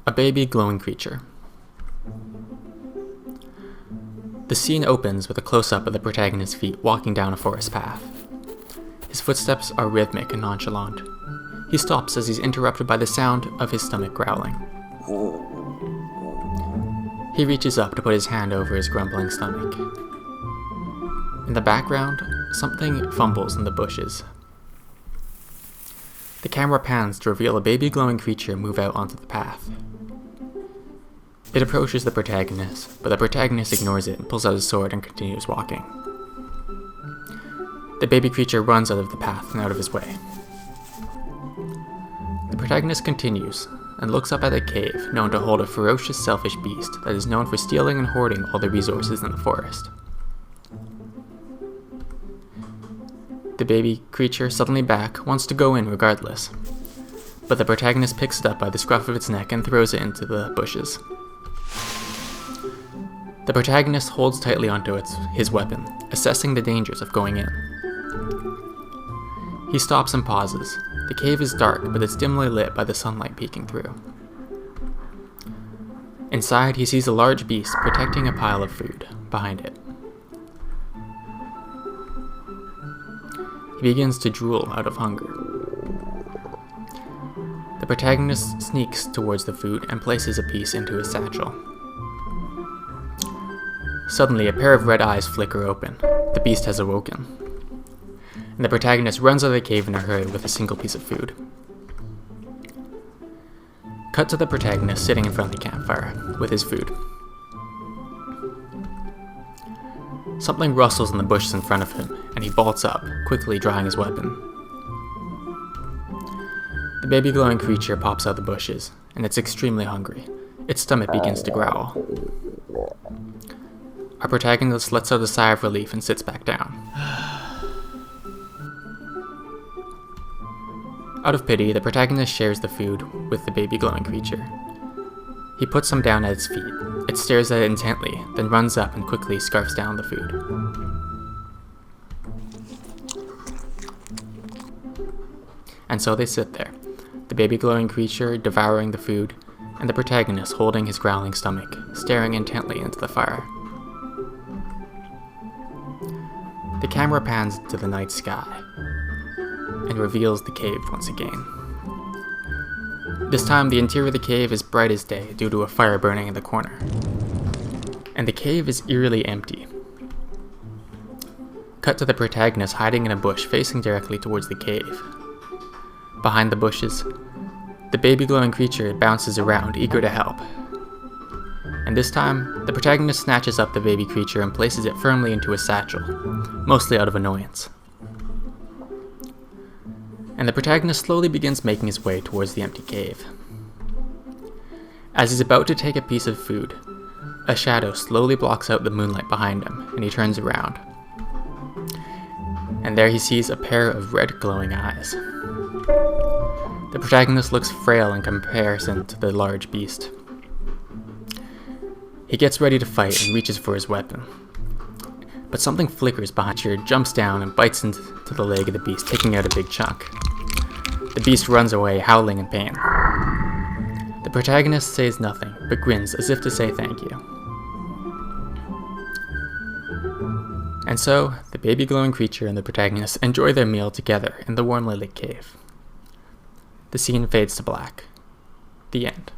A baby glowing creature. The scene opens with a close-up of the protagonist's feet walking down a forest path. His footsteps are rhythmic and nonchalant. He stops as he's interrupted by the sound of his stomach growling. He reaches up to put his hand over his grumbling stomach. In the background, something fumbles in the bushes. The camera pans to reveal a baby glowing creature move out onto the path. It approaches the protagonist, but the protagonist ignores it and pulls out his sword and continues walking. The baby creature runs out of the path and out of his way. The protagonist continues and looks up at a cave known to hold a ferocious, selfish beast that is known for stealing and hoarding all the resources in the forest. The baby creature, suddenly back, wants to go in regardless, but the protagonist picks it up by the scruff of its neck and throws it into the bushes. The protagonist holds tightly onto his weapon, assessing the dangers of going in. He stops and pauses. The cave is dark, but it's dimly lit by the sunlight peeking through. Inside, he sees a large beast protecting a pile of food behind it. He begins to drool out of hunger. The protagonist sneaks towards the food and places a piece into his satchel. Suddenly, a pair of red eyes flicker open. The beast has awoken. And the protagonist runs out of the cave in a hurry with a single piece of food. Cut to the protagonist sitting in front of the campfire with his food. Something rustles in the bushes in front of him, and he bolts up, quickly drawing his weapon. The baby glowing creature pops out the bushes, and it's extremely hungry. Its stomach begins to growl. Our protagonist lets out a sigh of relief and sits back down. Out of pity, the protagonist shares the food with the baby glowing creature. He puts some down at its feet. It stares at it intently, then runs up and quickly scarfs down the food. And so they sit there, the baby glowing creature devouring the food, and the protagonist holding his growling stomach, staring intently into the fire. The camera pans to the night sky and reveals the cave once again. This time, the interior of the cave is bright as day due to a fire burning in the corner. And the cave is eerily empty. Cut to the protagonist hiding in a bush facing directly towards the cave. Behind the bushes, the baby glowing creature bounces around, eager to help. And this time, the protagonist snatches up the baby creature and places it firmly into a satchel, mostly out of annoyance. And the protagonist slowly begins making his way towards the empty cave. As he's about to take a piece of food, a shadow slowly blocks out the moonlight behind him, and he turns around. And there he sees a pair of red glowing eyes. The protagonist looks frail in comparison to the large beast. He gets ready to fight and reaches for his weapon. But something flickers behind him, jumps down and bites into the leg of the beast, taking out a big chunk. The beast runs away, howling in pain. The protagonist says nothing, but grins as if to say thank you. And so, the baby glowing creature and the protagonist enjoy their meal together in the warmly lit cave. The scene fades to black. The end.